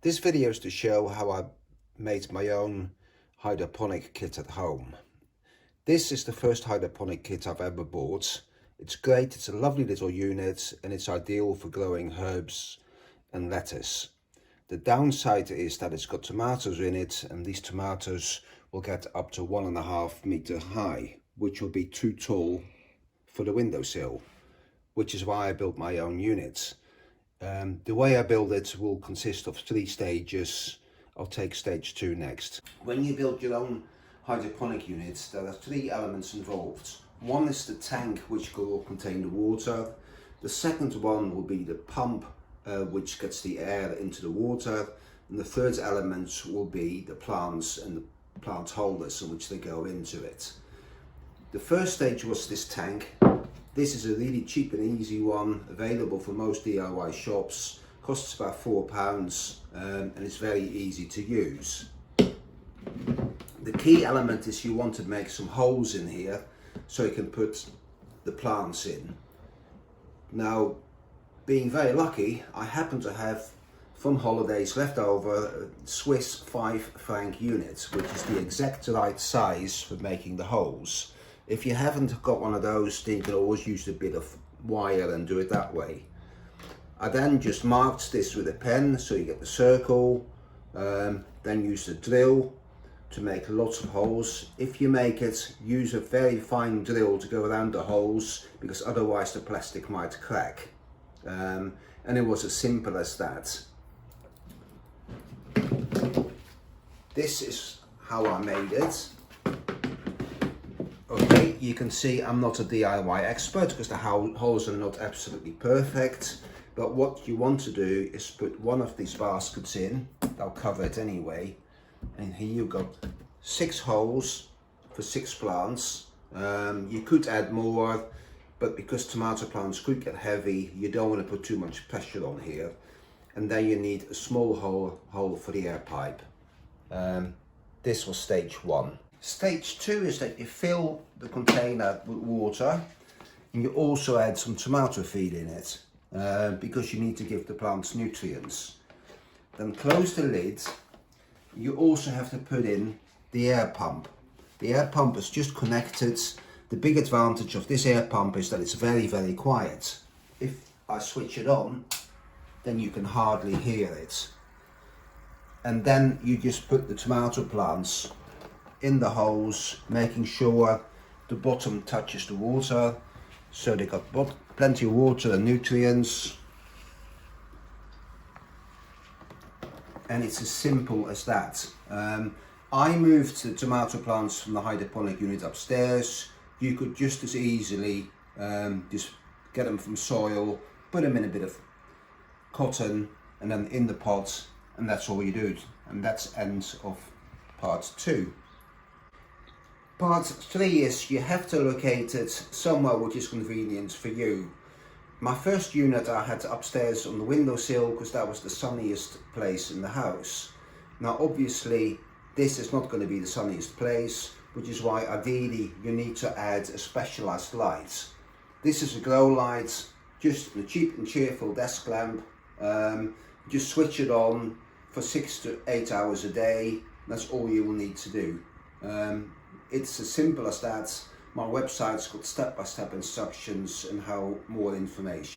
This video is to show how I made my own hydroponic kit at home. This is the first hydroponic kit I've ever bought. It's great, it's a lovely little unit and it's ideal for growing herbs and lettuce. The downside is that it's got tomatoes in it, and these tomatoes will get up to 1.5 meter high, which will be too tall for the windowsill, which is why I built my own unit. The way I build it will consist of 3 stages. I'll take stage 2 next. When you build your own hydroponic unit, there are 3 elements involved. One is the tank, which will contain the water. The second one will be the pump, which gets the air into the water. And the third element will be the plants and the plant holders in which they go into it. The first stage was this tank. This is a really cheap and easy one, available for most DIY shops. Costs about £4 and it's very easy to use. The key element is you want to make some holes in here so you can put the plants in. Now, being very lucky, I happen to have from holidays left over a Swiss 5 franc unit, which is the exact right size for making the holes. If you haven't got one of those, then you can always use a bit of wire and do it that way. I then just marked this with a pen, so you get the circle, then use the drill to make lots of holes. If you make it, use a very fine drill to go around the holes, because otherwise the plastic might crack. And it was as simple as that. This is how I made it. Okay, you can see I'm not a DIY expert because the holes are not absolutely perfect, but what you want to do is put one of these baskets in. I'll cover it anyway, and here you've got 6 holes for 6 plants. You could add more, but because tomato plants could get heavy, you don't want to put too much pressure on here. And then you need a small hole for the air pipe. This was stage 1. Stage 2 is that you fill the container with water, and you also add some tomato feed in it, because you need to give the plants nutrients. Then close the lid. You also have to put in the air pump. The air pump is just connected. The big advantage of this air pump is that it's very, very quiet. If I switch it on, then you can hardly hear it. And then you just put the tomato plants in the holes, making sure the bottom touches the water, so they got plenty of water and nutrients. And it's as simple as that. I moved the tomato plants from the hydroponic unit upstairs. You could just as easily just get them from soil, put them in a bit of cotton and then in the pot, and that's all you do. And that's end of part 2. Part 3 is you have to locate it somewhere which is convenient for you. My first unit I had upstairs on the windowsill because that was the sunniest place in the house. Now obviously this is not going to be the sunniest place, which is why ideally you need to add a specialized light. This is a grow light, just a cheap and cheerful desk lamp. Just switch it on for 6 to 8 hours a day. That's all you will need to do. It's as simple as that. My website's got step-by-step instructions and how more information.